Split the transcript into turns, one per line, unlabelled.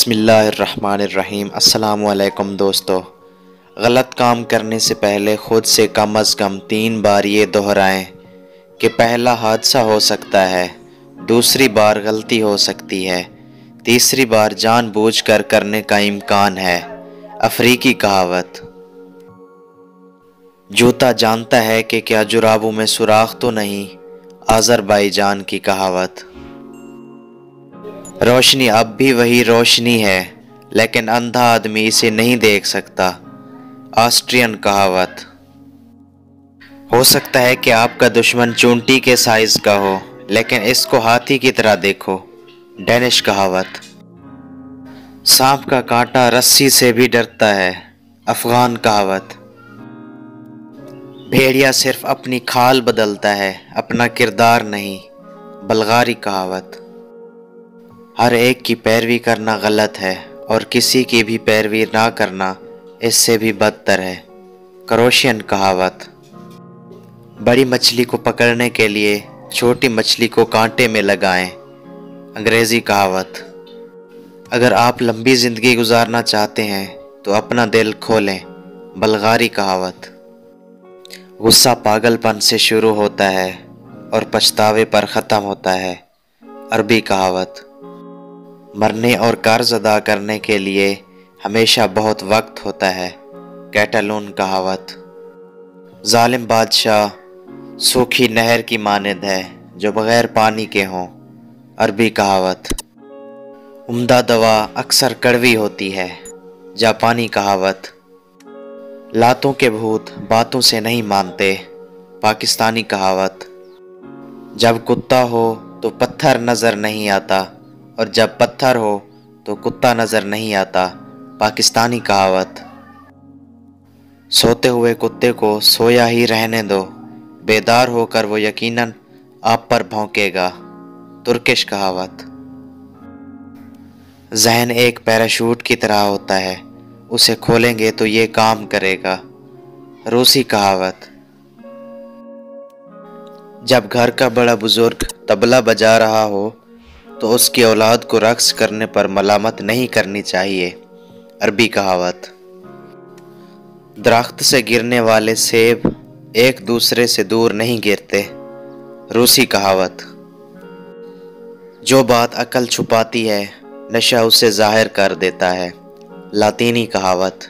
بسم اللہ الرحمن الرحیم۔ السلام علیکم دوستو۔ غلط کام کرنے سے پہلے خود سے کم از کم 3 بار یہ دہرائیں کہ پہلا حادثہ ہو سکتا ہے، دوسری بار غلطی ہو سکتی ہے، تیسری بار جان بوجھ کر کرنے کا امکان ہے۔ افریقی کہاوت۔ جوتا جانتا ہے کہ کیا جرابوں میں سوراخ تو نہیں، آذربائیجان کی کہاوت۔ روشنی اب بھی وہی روشنی ہے لیکن اندھا آدمی اسے نہیں دیکھ سکتا، آسٹرین کہاوت۔ ہو سکتا ہے کہ آپ کا دشمن چونٹی کے سائز کا ہو لیکن اس کو ہاتھی کی طرح دیکھو، ڈینش کہاوت۔ سانپ کا کانٹا رسی سے بھی ڈرتا ہے، افغان کہاوت۔ بھیڑیا صرف اپنی کھال بدلتا ہے، اپنا کردار نہیں، بلغاری کہاوت۔ ہر ایک کی پیروی کرنا غلط ہے اور کسی کی بھی پیروی نہ کرنا اس سے بھی بدتر ہے، کروشین کہاوت۔ بڑی مچھلی کو پکڑنے کے لیے چھوٹی مچھلی کو کانٹے میں لگائیں، انگریزی کہاوت۔ اگر آپ لمبی زندگی گزارنا چاہتے ہیں تو اپنا دل کھولیں، بلغاری کہاوت۔ غصہ پاگل پن سے شروع ہوتا ہے اور پچھتاوے پر ختم ہوتا ہے، عربی کہاوت۔ مرنے اور قرض ادا کرنے کے لیے ہمیشہ بہت وقت ہوتا ہے، کیٹالون کہاوت۔ ظالم بادشاہ سوکھی نہر کی مانند ہے جو بغیر پانی کے ہوں، عربی کہاوت۔ عمدہ دوا اکثر کڑوی ہوتی ہے، جاپانی کہاوت۔ لاتوں کے بھوت باتوں سے نہیں مانتے، پاکستانی کہاوت۔ جب کتا ہو تو پتھر نظر نہیں آتا اور جب پتھر ہو تو کتا نظر نہیں آتا، پاکستانی کہاوت۔ سوتے ہوئے کتے کو سویا ہی رہنے دو، بیدار ہو کر وہ یقیناً آپ پر بھونکے گا، ترکش کہاوت۔ ذہن ایک پیراشوٹ کی طرح ہوتا ہے، اسے کھولیں گے تو یہ کام کرے گا، روسی کہاوت۔ جب گھر کا بڑا بزرگ طبلہ بجا رہا ہو تو اس کی اولاد کو رقص کرنے پر ملامت نہیں کرنی چاہیے، عربی کہاوت۔ درخت سے گرنے والے سیب ایک دوسرے سے دور نہیں گرتے، روسی کہاوت۔ جو بات عقل چھپاتی ہے نشہ اسے ظاہر کر دیتا ہے، لاطینی کہاوت۔